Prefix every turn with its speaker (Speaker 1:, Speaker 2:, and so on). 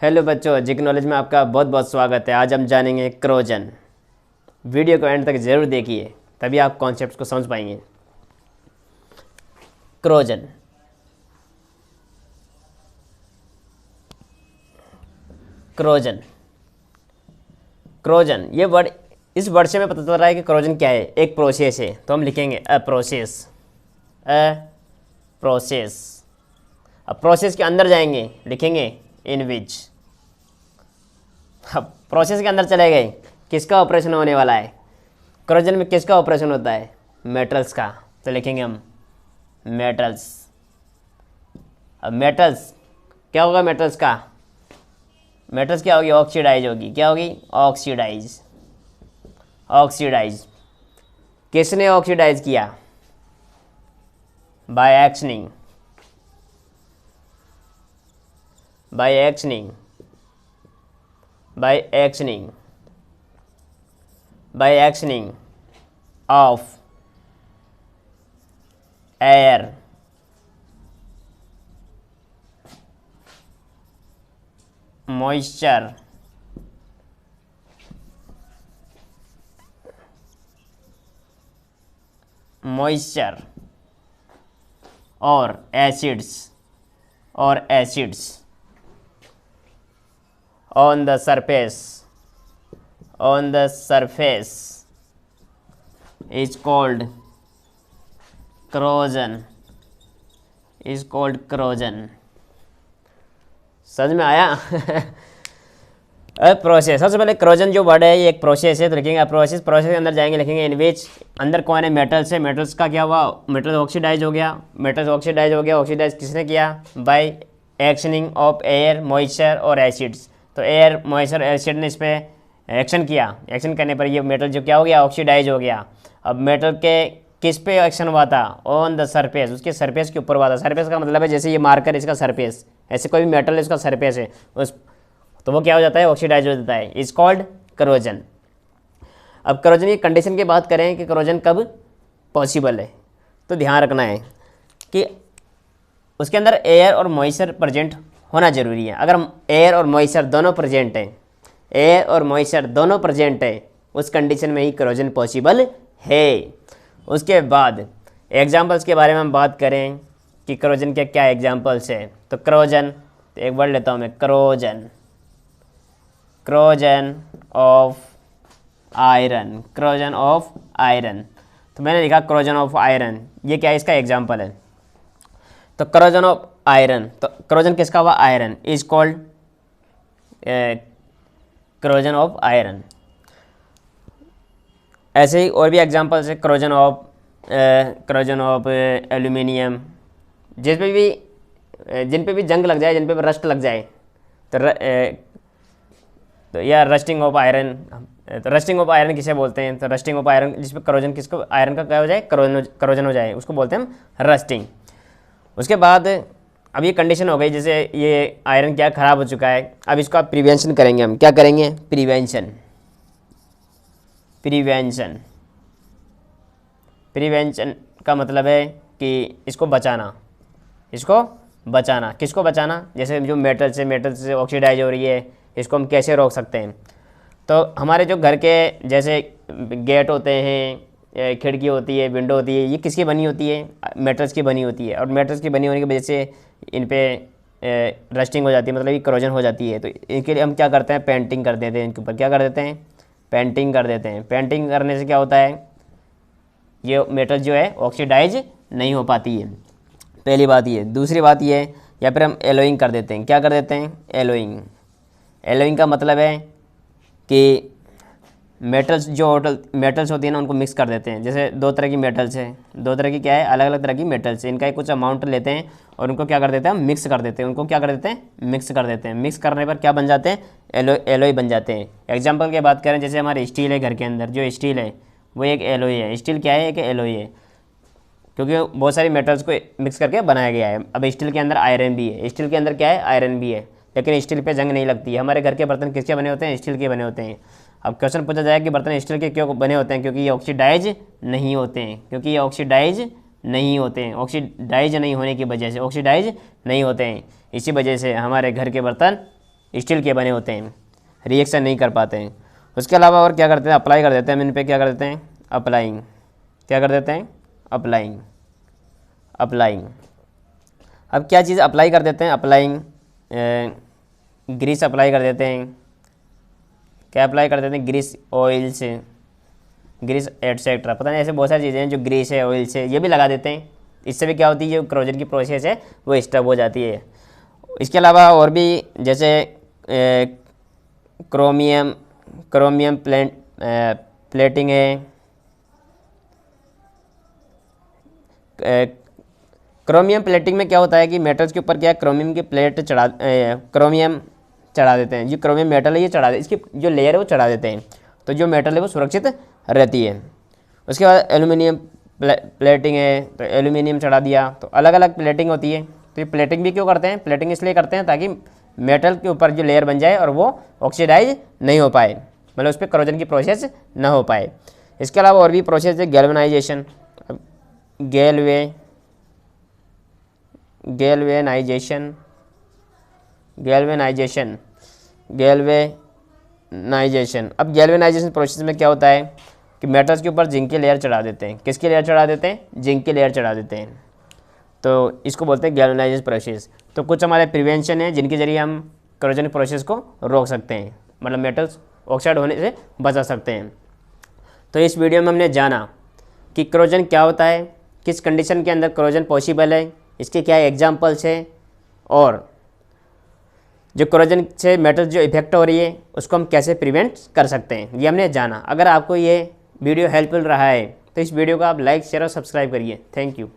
Speaker 1: Hello बच्चों, जिक knowledge में आपका बहुत बहुत स्वागत है। आज हम जानेंगे क्रोजन। वीडियो को एंड तक ज़रूर देखिए, तभी आप कॉन्सेप्ट्स को समझ पाएंगे। क्रोजन क्रोजन क्रोजन ये वर्ड, इस वर्ड से हमें पता चल रहा है कि क्रोजन क्या है। एक प्रोसेस है, तो हम लिखेंगे अ प्रोसेस। अब प्रोसेस के अंदर जाएंगे, लिखेंगे इन विच। अब प्रोसेस के अंदर चले गए, किसका ऑपरेशन होने वाला है? क्रोजन में किसका ऑपरेशन होता है? मेटल्स का। तो लिखेंगे हम मेटल्स। अब मेटल्स क्या होगा? मेटल्स क्या होगी? ऑक्सीडाइज होगी। क्या होगी? ऑक्सीडाइज। किसने ऑक्सीडाइज किया? Bye actioning of air moisture और acids on the surface is called corrosion समझ में आया? प्रोसेस। सबसे पहले क्रोजन जो वर्ड है ये एक प्रोसेस है, तो लिखेंगे प्रोसेस के अंदर जाएंगे, लिखेंगे इन विच। अंदर कौन है? मेटल्स है। मेटल्स का क्या हुआ? मेटल ऑक्सीडाइज हो गया। ऑक्सीडाइज किसने किया? Bye actioning of air, moisture और एसिड्स। तो एयर, मॉइस्चर, एसिड ने इस पर एक्शन किया। एक्शन करने पर ये मेटल जो क्या हो गया? ऑक्सीडाइज हो गया। अब मेटल के किस पे एक्शन हुआ था? ऑन द सरफेस, उसके सरफेस के ऊपर हुआ था। सरफेस का मतलब है जैसे ये मार्कर, इसका सरफेस, ऐसे कोई भी मेटल है इसका सरफेस है उस, तो वो क्या हो जाता है? ऑक्सीडाइज हो जाता है। Is called corrosion. अब करोजन की कंडीशन की बात करें कि करोजन कब पॉसिबल है, तो ध्यान रखना है कि उसके अंदर एयर और मॉइस्चर प्रेजेंट होना जरूरी है। अगर एयर और मॉइस्चर दोनों प्रेजेंट है, उस कंडीशन में ही करोजन पॉसिबल है। उसके बाद एग्जाम्पल्स के बारे में हम बात करें कि करोजन के क्या एग्जाम्पल्स हैं। तो क्रोजन, तो एक वर्ड लेता हूँ मैं, क्रोजन ऑफ आयरन। तो मैंने लिखा क्रोजन ऑफ आयरन, ये क्या है? इसका एग्जाम्पल है। तो क्रोजन ऑफ आयरन, तो क्रोजन किसका हुआ? Iron. Is called corrosion of iron. ऐसे ही और भी एग्जांपल्स है। Corrosion of aluminium. जिन पे भी जंग लग जाए, जिन पे भी रस्ट लग जाए, तो या रस्टिंग ऑफ आयरन। तो रस्टिंग ऑफ आयरन किसे बोलते हैं? तो रस्टिंग ऑफ आयरन जिस पे क्रोजन, किसको? आयरन का क्या हो जाए? क्रोजन हो जाए, उसको बोलते हैं हम रस्टिंग। उसके बाद अब ये कंडीशन हो गई, जैसे ये आयरन क्या ख़राब हो चुका है, अब इसको आप प्रिवेंशन करेंगे। हम क्या करेंगे? प्रिवेंशन का मतलब है कि इसको बचाना। किसको बचाना? जैसे जो मेटल से ऑक्सीडाइज हो रही है, इसको हम कैसे रोक सकते हैं? तो हमारे जो घर के जैसे गेट होते हैं, खिड़की होती है, विंडो होती है, ये किसकी बनी होती है? मेटल्स की बनी होती है। और मेटल्स की बनी होने की वजह से इन पे रस्टिंग हो जाती है, मतलब ये करोजन हो जाती है। तो इनके लिए हम क्या करते हैं? पेंटिंग कर देते हैं। इनके ऊपर क्या कर देते हैं? पेंटिंग कर देते हैं। पेंटिंग करने से क्या होता है? ये मेटल जो है ऑक्सीडाइज नहीं हो पाती है, पहली बात ये। दूसरी बात ये, या फिर हम एलोइंग कर देते हैं। क्या कर देते हैं? एलोइंग का मतलब है कि मेटल्स होती है ना, उनको मिक्स कर देते हैं। जैसे दो तरह की मेटल्स है, दो तरह की क्या है? अलग अलग तरह की मेटल्स है। इनका कुछ अमाउंट लेते हैं और उनको क्या कर देते हैं? हम मिक्स कर देते हैं। मिक्स करने पर क्या बन जाते हैं? एलोई बन जाते हैं। एग्जाम्पल की बात करें, जैसे हमारे स्टील है, घर के अंदर जो स्टील है वो एक एलोई है। स्टील क्या है? एक एलोई है, क्योंकि बहुत सारी मेटल्स को मिक्स करके बनाया गया है। अब स्टील के अंदर आयरन भी है। स्टील के अंदर क्या है? आयरन भी है, लेकिन स्टील पे जंग नहीं लगती है। हमारे घर के बर्तन किसके बने होते हैं? स्टील के बने होते हैं। अब क्वेश्चन पूछा जाए कि बर्तन स्टील के क्यों बने होते हैं? क्योंकि ये ऑक्सीडाइज नहीं होते हैं। ऑक्सीडाइज नहीं होने की वजह से ऑक्सीडाइज नहीं होते हैं। इसी वजह से हमारे घर के बर्तन स्टील के बने होते हैं, रिएक्शन नहीं कर पाते हैं। उसके अलावा और क्या करते हैं, अप्लाई कर देते हैं हम इन पे, क्या कर देते हैं, अप्लाइंग, क्या कर देते हैं, अप्लाइंग, अप्लाइंग। अब क्या चीज़ अप्लाई कर देते हैं, अप्लाइंग ग्रीस अप्लाई कर देते हैं, क्या अप्लाई कर देते हैं, ग्रीस, ऑयल्स, ग्रीस एटसेट्रा, पता नहीं ऐसे बहुत सारी चीज़ें हैं जो ग्रीस है, ऑयल है, ये भी लगा देते हैं। इससे भी क्या होती है, जो क्रोजन की प्रोसेस है वो स्टॉप हो जाती है। इसके अलावा और भी जैसे क्रोमियम, क्रोमियम प्लेटिंग है, क्रोमियम प्लेटिंग में क्या होता है कि मेटल्स के ऊपर क्या है, क्रोमियम की प्लेट चढ़ा, क्रोमियम चढ़ा देते हैं। जो क्रोमियम मेटल है ये चढ़ा दे, इसकी जो लेयर है वो चढ़ा देते हैं, तो जो मेटल है वो सुरक्षित रहती है। उसके बाद एल्यूमिनियम प्लेटिंग है, तो एल्यूमिनियम चढ़ा दिया, तो अलग अलग प्लेटिंग होती है। तो ये प्लेटिंग भी क्यों करते हैं, प्लेटिंग इसलिए करते हैं ताकि मेटल के ऊपर जो लेयर बन जाए और वो ऑक्सीडाइज नहीं हो पाए, मतलब उस पर करोजन की प्रोसेस ना हो पाए। इसके अलावा और भी प्रोसेस है, गैल्वेनाइजेशन, गैल्वेनाइजेशन, गैल्वेनाइजेशन, गैल्वेनाइजेशन। अब गैल्वेनाइजेशन प्रोसेस में क्या होता है कि मेटल्स के ऊपर जिंक की लेयर चढ़ा देते हैं। किसकी लेयर चढ़ा देते हैं, जिंक की लेयर चढ़ा देते हैं, तो इसको बोलते हैं गैल्वेनाइजेशन प्रोसेस। तो कुछ हमारे प्रिवेंशन है जिनके जरिए हम करोजन प्रोसेस को रोक सकते हैं, मतलब मेटल्स ऑक्साइड होने से बचा सकते हैं। तो इस वीडियो में हमने जाना कि करोजन क्या होता है, किस कंडीशन के अंदर करोजन पॉसिबल है, इसके क्या एग्जाम्पल्स है, और जो करोजन से मेटल जो इफेक्ट हो रही है उसको हम कैसे प्रिवेंट कर सकते हैं, ये हमने जाना। अगर आपको ये वीडियो हेल्पफुल रहा है तो इस वीडियो को आप लाइक, शेयर और सब्सक्राइब करिए। Thank you.